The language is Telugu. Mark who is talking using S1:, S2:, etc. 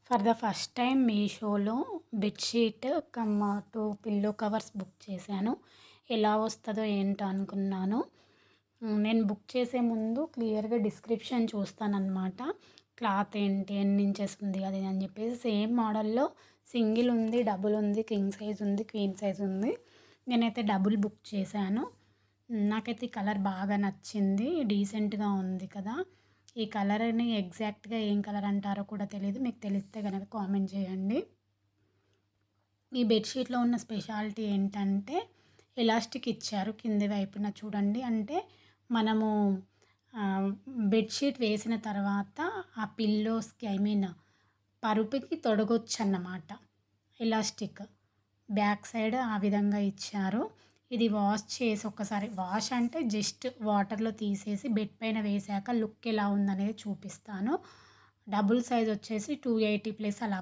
S1: ఫర్ ద ఫస్ట్ టైం మీషోలో bedsheet come 2 pillow covers book చేశాను. ఎలా వస్తదో ఏంటో అనుకున్నాను. నేను బుక్ చేసే ముందు క్లియర్‌గా డిస్క్రిప్షన్ చూస్తాననమాట. క్లాత్ ఏంటి, ఎన్ని ఇంచెస్ ఉంది అది అని చెప్పేసి. సేమ్ మోడల్‌లో సింగిల్ ఉంది, డబుల్ ఉంది, కింగ్ సైజ్ ఉంది, క్వీన్ సైజ్ ఉంది. నేనైతే డబుల్ బుక్ చేశాను. నాకైతే ఈ కలర్ బాగా నచ్చింది. డీసెంట్‌గా ఉంది కదా! ఈ కలర్‌ని ఎగ్జాక్ట్‌గా ఏం కలర్ అంటారో కూడా తెలీదు. మీకు తెలిస్తే గనక కామెంట్ చేయండి. ఈ బెడ్‌షీట్‌లో ఉన్న స్పెషాలిటీ ఏంటంటే ఎలాస్టిక్ ఇచ్చారు కింది వైపున చూడండి. అంటే మనము బెడ్‌షీట్ వేసిన తర్వాత ఆ పిల్లోస్‌కి పరుపుకి తొడగొచ్చన్నమాట. ఎలాస్టిక్ బ్యాక్ సైడ్ ఆ విధంగా ఇచ్చారు. ఇది వాష్ చేసి ఒక్కసారి వాష్ అంటే జస్ట్ వాటర్‌లో తీసేసి బెడ్ పైన వేశాక లుక్ ఎలా ఉందనేది చూపిస్తాను. డబుల్ సైజ్ వచ్చేసి 280 ప్లస్ అలా